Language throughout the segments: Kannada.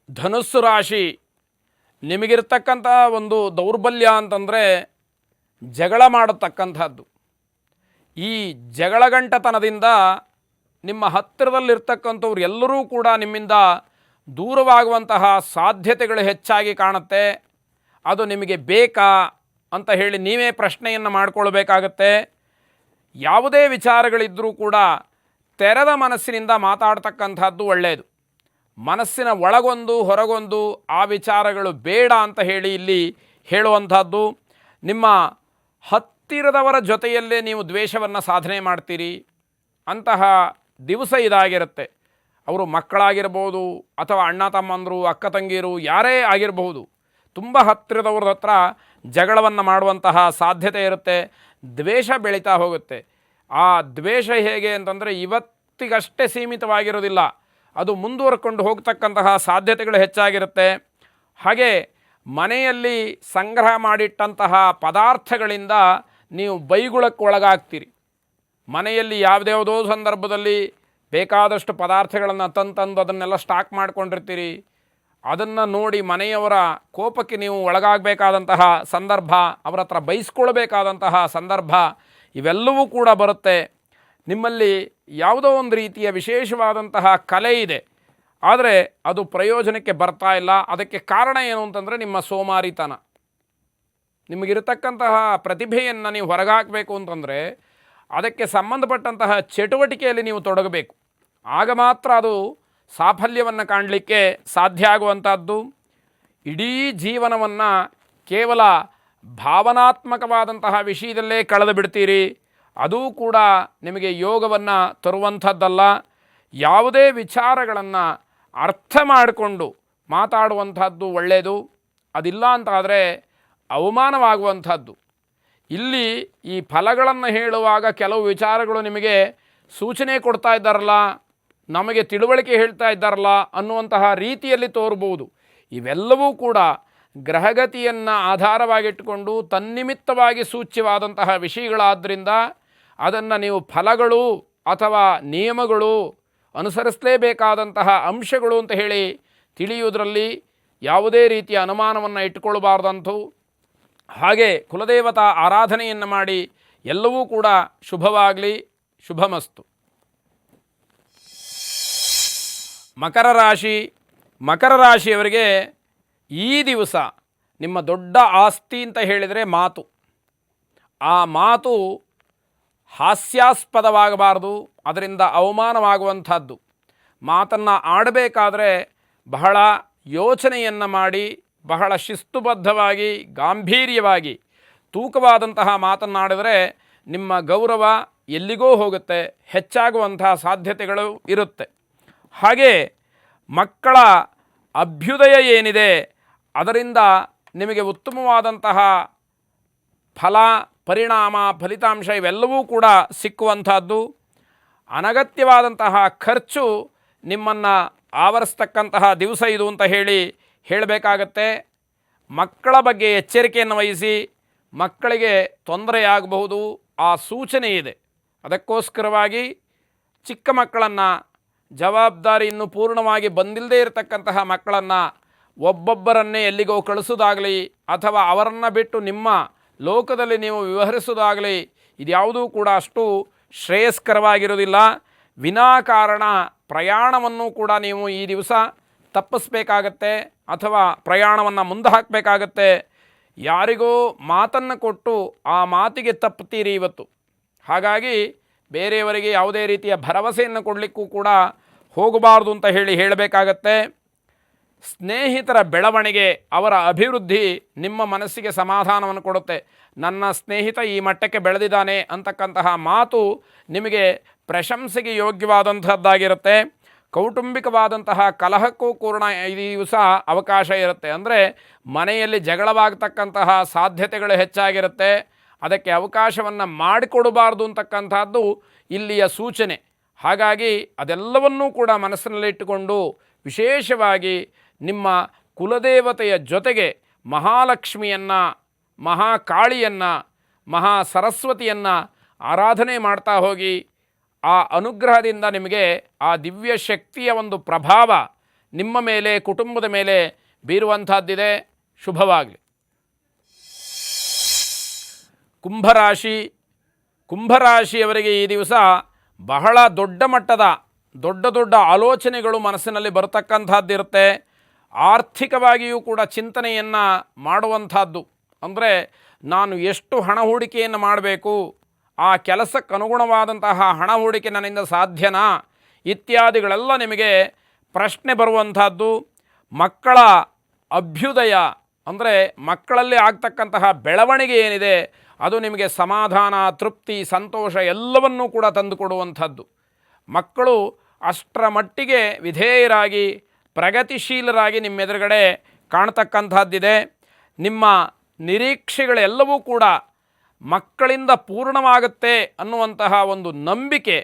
ಧನುಸ್ಸು ರಾಶಿ ನಿಮಗಿರ್ತಕ್ಕಂಥ ಒಂದು ದೌರ್ಬಲ್ಯ ಅಂತಂದರೆ ಜಗಳ ಮಾಡತಕ್ಕಂಥದ್ದು. ಈ ಜಗಳಗಂಟತನದಿಂದ ನಿಮ್ಮ ಹತ್ತಿರದಲ್ಲಿರ್ತಕ್ಕಂಥವ್ರು ಎಲ್ಲರೂ ಕೂಡ ನಿಮ್ಮಿಂದ ದೂರವಾಗುವಂತಹ ಸಾಧ್ಯತೆಗಳು ಹೆಚ್ಚಾಗಿ ಕಾಣುತ್ತೆ. ಅದು ನಿಮಗೆ ಬೇಕಾ ಅಂತ ಹೇಳಿ ನೀವೇ ಪ್ರಶ್ನೆಯನ್ನು ಮಾಡಿಕೊಳ್ಬೇಕಾಗತ್ತೆ. ಯಾವುದೇ ವಿಚಾರಗಳಿದ್ದರೂ ಕೂಡ ತೆರೆದ ಮನಸ್ಸಿನಿಂದ ಮಾತಾಡ್ತಕ್ಕಂಥದ್ದು ಒಳ್ಳೆಯದು. ಮನಸ್ಸಿನ ಒಳಗೊಂದು ಹೊರಗೊಂದು ಆ ವಿಚಾರಗಳು ಬೇಡ ಅಂತ ಹೇಳಿ ಇಲ್ಲಿ ಹೇಳುವಂಥದ್ದು. ನಿಮ್ಮ ಹತ್ತಿರದವರ ಜೊತೆಯಲ್ಲೇ ನೀವು ದ್ವೇಷವನ್ನು ಸಾಧನೆ ಮಾಡ್ತೀರಿ ಅಂತಹ ದಿವಸ ಇದಾಗಿರುತ್ತೆ. ಅವರು ಮಕ್ಕಳಾಗಿರ್ಬೋದು ಅಥವಾ ಅಣ್ಣ ತಮ್ಮಂದರು ಅಕ್ಕ ತಂಗಿಯರು ಯಾರೇ ಆಗಿರಬಹುದು, ತುಂಬ ಹತ್ತಿರದವ್ರ ಹತ್ರ ಜಗಳವನ್ನು ಮಾಡುವಂತಹ ಸಾಧ್ಯತೆ ಇರುತ್ತೆ. ದ್ವೇಷ ಬೆಳೀತಾ ಹೋಗುತ್ತೆ. ಆ ದ್ವೇಷ ಹೇಗೆ ಅಂತಂದರೆ ಇವತ್ತಿಗಷ್ಟೇ ಸೀಮಿತವಾಗಿರೋದಿಲ್ಲ, ಅದು ಮುಂದುವರ್ಕೊಂಡು ಹೋಗ್ತಕ್ಕಂತಹ ಸಾಧ್ಯತೆಗಳು ಹೆಚ್ಚಾಗಿರುತ್ತೆ. ಹಾಗೆ ಮನೆಯಲ್ಲಿ ಸಂಗ್ರಹ ಮಾಡಿಟ್ಟಂತಹ ಪದಾರ್ಥಗಳಿಂದ ನೀವು ಬೈಗುಳಕ್ಕೊಳಗಾಗ್ತೀರಿ. ಮನೆಯಲ್ಲಿ ಯಾವುದ್ಯಾವುದೋ ಸಂದರ್ಭದಲ್ಲಿ ಬೇಕಾದಷ್ಟು ಪದಾರ್ಥಗಳನ್ನು ತಂದು ಅದನ್ನೆಲ್ಲ ಸ್ಟಾಕ್ ಮಾಡ್ಕೊಂಡಿರ್ತೀರಿ. ಅದನ್ನು ನೋಡಿ ಮನೆಯವರ ಕೋಪಕ್ಕೆ ನೀವು ಒಳಗಾಗಬೇಕಾದಂತಹ ಸಂದರ್ಭ, ಅವರ ಹತ್ರ ಬೈಸ್ಕೊಳ್ಬೇಕಾದಂತಹ ಸಂದರ್ಭ ಇವೆಲ್ಲವೂ ಕೂಡ ಬರುತ್ತೆ. ನಿಮ್ಮಲ್ಲಿ ಯಾವುದೋ ಒಂದು ರೀತಿಯ ವಿಶೇಷವಾದಂತಹ ಕಲೆ ಇದೆ, ಆದರೆ ಅದು ಪ್ರಯೋಜನಕ್ಕೆ ಬರ್ತಾ ಇಲ್ಲ. ಅದಕ್ಕೆ ಕಾರಣ ಏನು ಅಂತಂದರೆ ನಿಮ್ಮ ಸೋಮಾರಿತನ. ನಿಮಗಿರತಕ್ಕಂತಹ ಪ್ರತಿಭೆಯನ್ನು ನೀವು ಹೊರಗಾಕಬೇಕು ಅಂತಂದರೆ ಅದಕ್ಕೆ ಸಂಬಂಧಪಟ್ಟಂತಹ ಚಟುವಟಿಕೆಯಲ್ಲಿ ನೀವು ತೊಡಗಬೇಕು. ಆಗ ಮಾತ್ರ ಅದು ಸಾಫಲ್ಯವನ್ನು ಕಾಣಲಿಕ್ಕೆ ಸಾಧ್ಯ ಆಗುವಂಥದ್ದು. ಇಡೀ ಜೀವನವನ್ನು ಕೇವಲ ಭಾವನಾತ್ಮಕವಾದಂತಹ ವಿಷಯದಲ್ಲೇ ಕಳೆದು ಬಿಡ್ತೀರಿ. ಅದೂ ಕೂಡ ನಿಮಗೆ ಯೋಗವನ್ನು ತರುವಂಥದ್ದಲ್ಲ. ಯಾವುದೇ ವಿಚಾರಗಳನ್ನು ಅರ್ಥ ಮಾಡಿಕೊಂಡು ಮಾತಾಡುವಂಥದ್ದು ಒಳ್ಳೆಯದು. ಅದಿಲ್ಲ ಅಂತಾದರೆ ಅವಮಾನವಾಗುವಂಥದ್ದು. ಇಲ್ಲಿ ಈ ಫಲಗಳನ್ನು ಹೇಳುವಾಗ ಕೆಲವು ವಿಚಾರಗಳು ನಿಮಗೆ ಸೂಚನೆ ಕೊಡ್ತಾ ಇದ್ದಾರಲ್ಲ, ನಮಗೆ ತಿಳುವಳಿಕೆ ಹೇಳ್ತಾ ಇದ್ದಾರಲ್ಲ ಅನ್ನುವಂತಹ ರೀತಿಯಲ್ಲಿ ತೋರ್ಬೋದು. ಇವೆಲ್ಲವೂ ಕೂಡ ಗ್ರಹಗತಿಯನ್ನು ಆಧಾರವಾಗಿಟ್ಟುಕೊಂಡು ತನ್ನಿಮಿತ್ತವಾಗಿ ಸೂಚ್ಯವಾದಂತಹ ವಿಷಯಗಳಾದ್ದರಿಂದ ಅದನ್ನು ನೀವು ಫಲಗಳು ಅಥವಾ ನಿಯಮಗಳು ಅನುಸರಿಸಲೇಬೇಕಾದಂತಹ ಅಂಶಗಳು ಅಂತ ಹೇಳಿ ತಿಳಿಯುವುದರಲ್ಲಿ ಯಾವುದೇ ರೀತಿಯ ಅನುಮಾನವನ್ನು ಇಟ್ಟುಕೊಳ್ಳಬಾರ್ದಂತು. ಹಾಗೆ ಕುಲದೇವತಾ ಆರಾಧನೆಯನ್ನು ಮಾಡಿ ಎಲ್ಲವೂ ಕೂಡ ಶುಭವಾಗಲಿ. ಶುಭಮಸ್ತು. ಮಕರ ರಾಶಿಯವರಿಗೆ ಈ ದಿವಸ ನಿಮ್ಮ ದೊಡ್ಡ ಆಸ್ತಿ ಅಂತ ಹೇಳಿದರೆ ಮಾತು. ಆ ಮಾತು ಹಾಸ್ಯಾಸ್ಪದವಾಗಬಾರ್ದು, ಅದರಿಂದ ಅವಮಾನವಾಗುವಂಥದ್ದು. ಮಾತನ್ನು ಆಡಬೇಕಾದ್ರೆ ಬಹಳ ಯೋಚನೆಯನ್ನು ಮಾಡಿ, ಬಹಳ ಶಿಸ್ತುಬದ್ಧವಾಗಿ, ಗಾಂಭೀರ್ಯವಾಗಿ, ತೂಕವಾದಂತಹ ಮಾತನ್ನಾಡಿದರೆ ನಿಮ್ಮ ಗೌರವ ಎಲ್ಲಿಗೋ ಹೋಗುತ್ತೆ, ಹೆಚ್ಚಾಗುವಂತಹ ಸಾಧ್ಯತೆಗಳು ಇರುತ್ತೆ. ಹಾಗೆ ಮಕ್ಕಳ ಅಭ್ಯುದಯ ಏನಿದೆ ಅದರಿಂದ ನಿಮಗೆ ಉತ್ತಮವಾದಂತಹ ಫಲ, ಪರಿಣಾಮ, ಫಲಿತಾಂಶ ಇವೆಲ್ಲವೂ ಕೂಡ ಸಿಕ್ಕುವಂಥದ್ದು. ಅನಗತ್ಯವಾದಂತಹ ಖರ್ಚು ನಿಮ್ಮನ್ನು ಆವರಿಸ್ತಕ್ಕಂತಹ ದಿವಸ ಇದು ಅಂತ ಹೇಳಬೇಕಾಗತ್ತೆ. ಮಕ್ಕಳ ಬಗ್ಗೆ ಎಚ್ಚರಿಕೆಯನ್ನು ವಹಿಸಿ, ಮಕ್ಕಳಿಗೆ ತೊಂದರೆಯಾಗಬಹುದು ಆ ಸೂಚನೆ ಇದೆ. ಅದಕ್ಕೋಸ್ಕರವಾಗಿ ಚಿಕ್ಕ ಮಕ್ಕಳನ್ನು, ಜವಾಬ್ದಾರಿ ಇನ್ನೂ ಪೂರ್ಣವಾಗಿ ಬಂದಿಲ್ಲದೇ ಇರತಕ್ಕಂತಹ ಮಕ್ಕಳನ್ನು ಒಬ್ಬೊಬ್ಬರನ್ನೇ ಎಲ್ಲಿಗೋ ಕಳಿಸೋದಾಗಲಿ ಅಥವಾ ಅವರನ್ನು ಬಿಟ್ಟು ನಿಮ್ಮ ಲೋಕದಲ್ಲಿ ನೀವು ವ್ಯವಹರಿಸೋದಾಗಲಿ ಇದ್ಯಾವುದೂ ಕೂಡ ಅಷ್ಟು ಶ್ರೇಯಸ್ಕರವಾಗಿರೋದಿಲ್ಲ. ವಿನಾಕಾರಣ ಪ್ರಯಾಣವನ್ನು ಕೂಡ ನೀವು ಈ ದಿವಸ ತಪ್ಪಿಸಬೇಕಾಗತ್ತೆ ಅಥವಾ ಪ್ರಯಾಣವನ್ನು ಮುಂದೆ ಹಾಕಬೇಕಾಗತ್ತೆ. ಯಾರಿಗೋ ಮಾತನ್ನು ಕೊಟ್ಟು ಆ ಮಾತಿಗೆ ತಪ್ಪುತ್ತೀರಿ ಇವತ್ತು. ಹಾಗಾಗಿ ಬೇರೆಯವರಿಗೆ ಯಾವುದೇ ರೀತಿಯ ಭರವಸೆಯನ್ನು ಕೊಡಲಿಕ್ಕೂ ಕೂಡ ಹೋಗಬಾರ್ದು ಅಂತ ಹೇಳಬೇಕಾಗತ್ತೆ. ಸ್ನೇಹಿತರ ಬೆಳವಣಿಗೆ, ಅವರ ಅಭಿವೃದ್ಧಿ ನಿಮ್ಮ ಮನಸ್ಸಿಗೆ ಸಮಾಧಾನವನ್ನು ಕೊಡುತ್ತೆ. ನನ್ನ ಸ್ನೇಹಿತ ಈ ಮಟ್ಟಕ್ಕೆ ಬೆಳೆದಿದ್ದಾನೆ ಅಂತಕ್ಕಂತಹ ಮಾತು ನಿಮಗೆ ಪ್ರಶಂಸೆಗೆ ಯೋಗ್ಯವಾದಂಥದ್ದಾಗಿರುತ್ತೆ. ಕೌಟುಂಬಿಕವಾದಂತಹ ಕಲಹಕ್ಕೂ ಕೂಡ ಈ ದಿವಸ ಅವಕಾಶ ಇರುತ್ತೆ. ಅಂದರೆ ಮನೆಯಲ್ಲಿ ಜಗಳವಾಗತಕ್ಕಂತಹ ಸಾಧ್ಯತೆಗಳು ಹೆಚ್ಚಾಗಿರುತ್ತೆ. ಅದಕ್ಕೆ ಅವಕಾಶವನ್ನು ಮಾಡಿಕೊಡಬಾರ್ದು ಅಂತಕ್ಕಂಥದ್ದು ಇಲ್ಲಿಯ ಸೂಚನೆ. ಹಾಗಾಗಿ ಅದೆಲ್ಲವನ್ನೂ ಕೂಡ ಮನಸ್ಸಿನಲ್ಲಿಟ್ಟುಕೊಂಡು ವಿಶೇಷವಾಗಿ ನಿಮ್ಮ ಕುಲದೇವತೆಯ ಜೊತೆಗೆ ಮಹಾಲಕ್ಷ್ಮಿಯನ್ನು, ಮಹಾಕಾಳಿಯನ್ನು, ಮಹಾ ಸರಸ್ವತಿಯನ್ನು ಆರಾಧನೆ ಮಾಡ್ತಾ ಹೋಗಿ ಆ ಅನುಗ್ರಹದಿಂದ ನಿಮಗೆ ಆ ದಿವ್ಯ ಶಕ್ತಿಯ ಒಂದು ಪ್ರಭಾವ ನಿಮ್ಮ ಮೇಲೆ, ಕುಟುಂಬದ ಮೇಲೆ ಬೀರುವಂಥದ್ದಿದೆ. ಶುಭವಾಗಲಿ. ಕುಂಭರಾಶಿ. ಕುಂಭರಾಶಿಯವರಿಗೆ ಈ ದಿವಸ ಬಹಳ ದೊಡ್ಡ ಮಟ್ಟದ ದೊಡ್ಡ ಆಲೋಚನೆಗಳು ಮನಸ್ಸಿನಲ್ಲಿ ಬರತಕ್ಕಂಥದ್ದಿರುತ್ತೆ. ಆರ್ಥಿಕವಾಗಿಯೂ ಕೂಡ ಚಿಂತನೆಯನ್ನು ಮಾಡುವಂಥದ್ದು. ಅಂದರೆ ನಾನು ಎಷ್ಟು ಹಣ ಹೂಡಿಕೆಯನ್ನು ಮಾಡಬೇಕು, ಆ ಕೆಲಸಕ್ಕೆ ಅನುಗುಣವಾದಂತಹ ಹಣ ಹೂಡಿಕೆ ನನ್ನಿಂದ ಸಾಧ್ಯನಾ ಇತ್ಯಾದಿಗಳೆಲ್ಲ ನಿಮಗೆ ಪ್ರಶ್ನೆ ಬರುವಂಥದ್ದು. ಮಕ್ಕಳ ಅಭ್ಯುದಯ ಅಂದರೆ ಮಕ್ಕಳಲ್ಲಿ ಆಗ್ತಕ್ಕಂತಹ ಬೆಳವಣಿಗೆ ಏನಿದೆ ಅದು ನಿಮಗೆ ಸಮಾಧಾನ, ತೃಪ್ತಿ, ಸಂತೋಷ ಎಲ್ಲವನ್ನೂ ಕೂಡ ತಂದುಕೊಡುವಂಥದ್ದು. ಮಕ್ಕಳು ಅಷ್ಟರ ಮಟ್ಟಿಗೆ ವಿಧೇಯರಾಗಿ ಪ್ರಗತಿಶೀಲರಾಗಿ ನಿಮ್ಮೆದುರುಗಡೆ ಕಾಣ್ತಕ್ಕಂಥದ್ದಿದೆ. ನಿಮ್ಮ ನಿರೀಕ್ಷೆಗಳೆಲ್ಲವೂ ಕೂಡ ಮಕ್ಕಳಿಂದ ಪೂರ್ಣವಾಗುತ್ತೆ ಅನ್ನುವಂತಹ ಒಂದು ನಂಬಿಕೆ,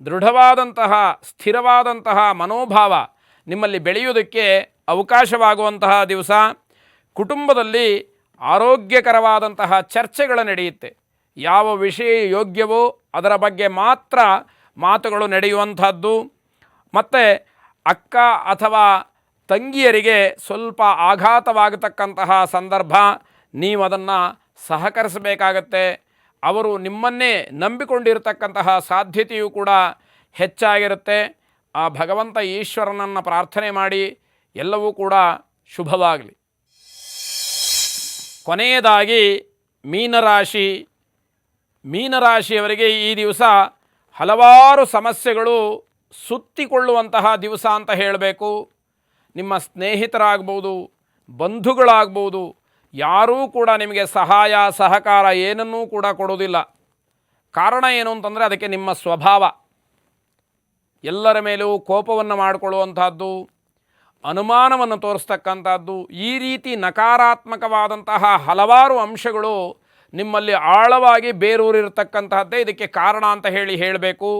ದೃಢವಾದಂತಹ ಸ್ಥಿರವಾದಂತಹ ಮನೋಭಾವ ನಿಮ್ಮಲ್ಲಿ ಬೆಳೆಯುವುದಕ್ಕೆ ಅವಕಾಶವಾಗುವಂತಹ ದಿವಸ. ಕುಟುಂಬದಲ್ಲಿ ಆರೋಗ್ಯಕರವಾದಂತಹ ಚರ್ಚೆಗಳು ನಡೆಯುತ್ತೆ. ಯಾವ ವಿಷಯ ಯೋಗ್ಯವೋ ಅದರ ಬಗ್ಗೆ ಮಾತ್ರ ಮಾತುಗಳು ನಡೆಯುವಂಥದ್ದು. ಮತ್ತು ಅಕ್ಕ ಅಥವಾ ತಂಗಿಯರಿಗೆ ಸ್ವಲ್ಪ ಆಘಾತವಾಗತಕ್ಕಂತಹ ಸಂದರ್ಭ, ನೀವು ಅದನ್ನು ಸಹಕರಿಸಬೇಕಾಗತ್ತೆ. ಅವರು ನಿಮ್ಮನ್ನೇ ನಂಬಿಕೊಂಡಿರತಕ್ಕಂತಹ ಸಾಧ್ಯತೆಯೂ ಕೂಡ ಹೆಚ್ಚಾಗಿರುತ್ತೆ. ಆ ಭಗವಂತ ಈಶ್ವರನನ್ನು ಪ್ರಾರ್ಥನೆ ಮಾಡಿ ಎಲ್ಲವೂ ಕೂಡ ಶುಭವಾಗಲಿ. ಕೊನೆಯದಾಗಿ ಮೀನರಾಶಿ. ಮೀನರಾಶಿಯವರಿಗೆ ಈ ದಿವಸ ಹಲವಾರು ಸಮಸ್ಯೆಗಳು ಸುತ್ತಿಕೊಳ್ಳುವಂತಹ ದಿವಸ ಅಂತ ಹೇಳಬೇಕು. ನಿಮ್ಮ ಸ್ನೇಹಿತರಾಗ್ಬೋದು, ಬಂಧುಗಳಾಗ್ಬೋದು, ಯಾರೂ ಕೂಡ ನಿಮಗೆ ಸಹಾಯ ಸಹಕಾರ ಏನನ್ನೂ ಕೂಡ ಕೊಡೋದಿಲ್ಲ. ಕಾರಣ ಏನು ಅಂತಂದರೆ ಅದಕ್ಕೆ ನಿಮ್ಮ ಸ್ವಭಾವ. ಎಲ್ಲರ ಮೇಲೂ ಕೋಪವನ್ನು ಮಾಡಿಕೊಳ್ಳುವಂಥದ್ದು, ಅನುಮಾನವನ್ನು ತೋರಿಸ್ತಕ್ಕಂಥದ್ದು, ಈ ರೀತಿ ನಕಾರಾತ್ಮಕವಾದಂತಹ ಹಲವಾರು ಅಂಶಗಳು ನಿಮ್ಮಲ್ಲಿ ಆಳವಾಗಿ ಬೇರೂರಿರ್ತಕ್ಕಂತಹದ್ದೇ ಇದಕ್ಕೆ ಕಾರಣ ಅಂತ ಹೇಳಬೇಕು.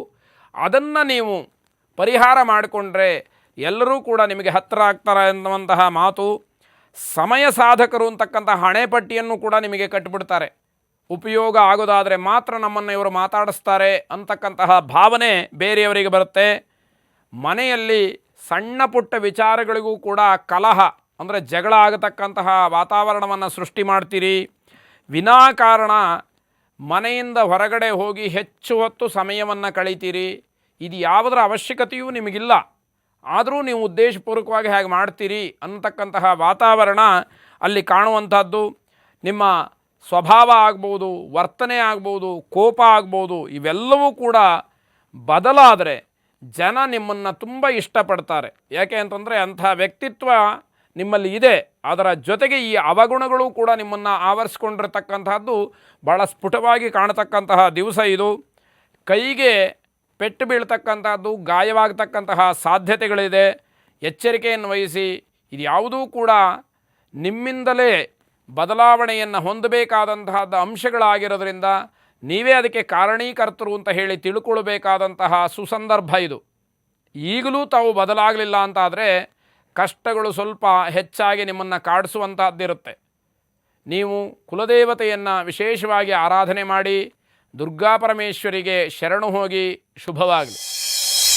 ಅದನ್ನು ನೀವು ಪರಿಹಾರ ಮಾಡಿಕೊಂಡ್ರೆ ಎಲ್ಲರೂ ಕೂಡ ನಿಮಗೆ ಹತ್ತಿರ ಆಗ್ತಾರೆ ಎನ್ನುವಂತಹ ಮಾತು. ಸಮಯ ಸಾಧಕರು ಅಂತಕ್ಕಂತಹ ಹಣೆಪಟ್ಟಿಯನ್ನು ಕೂಡ ನಿಮಗೆ ಕಟ್ಟಿಬಿಡ್ತಾರೆ. ಉಪಯೋಗ ಆಗೋದಾದರೆ ಮಾತ್ರ ನಮ್ಮನ್ನು ಇವರು ಮಾತಾಡಿಸ್ತಾರೆ ಅಂತಕ್ಕಂತಹ ಭಾವನೆ ಬೇರೆಯವರಿಗೆ ಬರುತ್ತೆ. ಮನೆಯಲ್ಲಿ ಸಣ್ಣ ಪುಟ್ಟ ವಿಚಾರಗಳಿಗೂ ಕೂಡ ಕಲಹ ಅಂದರೆ ಜಗಳ ಆಗತಕ್ಕಂತಹ ವಾತಾವರಣವನ್ನು ಸೃಷ್ಟಿ ಮಾಡ್ತೀರಿ. ವಿನಾಕಾರಣ ಮನೆಯಿಂದ ಹೊರಗಡೆ ಹೋಗಿ ಹೆಚ್ಚು ಹೊತ್ತು ಸಮಯವನ್ನು ಕಳೀತೀರಿ. ಇದು ಯಾವುದರ ಅವಶ್ಯಕತೆಯೂ ನಿಮಗಿಲ್ಲ, ಆದರೂ ನೀವು ಉದ್ದೇಶಪೂರ್ವಕವಾಗಿ ಹಾಗೆ ಮಾಡ್ತೀರಿ ಅನ್ನತಕ್ಕಂತಹ ವಾತಾವರಣ ಅಲ್ಲಿ ಕಾಣುವಂಥದ್ದು. ನಿಮ್ಮ ಸ್ವಭಾವ ಆಗ್ಬೋದು, ವರ್ತನೆ ಆಗ್ಬೋದು, ಕೋಪ ಆಗ್ಬೋದು, ಇವೆಲ್ಲವೂ ಕೂಡ ಬದಲಾದರೆ ಜನ ನಿಮ್ಮನ್ನು ತುಂಬ ಇಷ್ಟಪಡ್ತಾರೆ. ಯಾಕೆ ಅಂತಂದರೆ ಅಂಥ ವ್ಯಕ್ತಿತ್ವ ನಿಮ್ಮಲ್ಲಿ ಇದೆ. ಅದರ ಜೊತೆಗೆ ಈ ಅವಗುಣಗಳು ಕೂಡ ನಿಮ್ಮನ್ನು ಆವರಿಸ್ಕೊಂಡಿರ್ತಕ್ಕಂತಹದ್ದು ಭಾಳ ಸ್ಫುಟವಾಗಿ ಕಾಣತಕ್ಕಂತಹ ದಿವಸ ಇದು. ಕೈಗೆ ಪೆಟ್ಟು ಬೀಳ್ತಕ್ಕಂಥದ್ದು, ಗಾಯವಾಗತಕ್ಕಂತಹ ಸಾಧ್ಯತೆಗಳಿದೆ. ಎಚ್ಚರಿಕೆಯನ್ನು ವಹಿಸಿ. ಇದು ಯಾವುದೂ ಕೂಡ ನಿಮ್ಮಿಂದಲೇ ಬದಲಾವಣೆಯನ್ನು ಹೊಂದಬೇಕಾದಂತಹದ್ದು ಅಂಶಗಳಾಗಿರೋದ್ರಿಂದ ನೀವೇ ಅದಕ್ಕೆ ಕಾರಣೀಕರ್ತರು ಅಂತ ಹೇಳಿ ತಿಳ್ಕೊಳ್ಬೇಕಾದಂತಹ ಸುಸಂದರ್ಭ ಇದು. ಈಗಲೂ ತಾವು ಬದಲಾಗಲಿಲ್ಲ ಅಂತಾದರೆ ಕಷ್ಟಗಳು ಸ್ವಲ್ಪ ಹೆಚ್ಚಾಗಿ ನಿಮ್ಮನ್ನು ಕಾಡಿಸುವಂತಹದ್ದಿರುತ್ತೆ. ನೀವು ಕುಲದೇವತೆಯನ್ನು ವಿಶೇಷವಾಗಿ ಆರಾಧನೆ ಮಾಡಿ ದುರ್ಗಾಪರಮೇಶ್ವರಿಗೆ ಶರಣು ಹೋಗಿ. ಶುಭವಾಗಲಿ.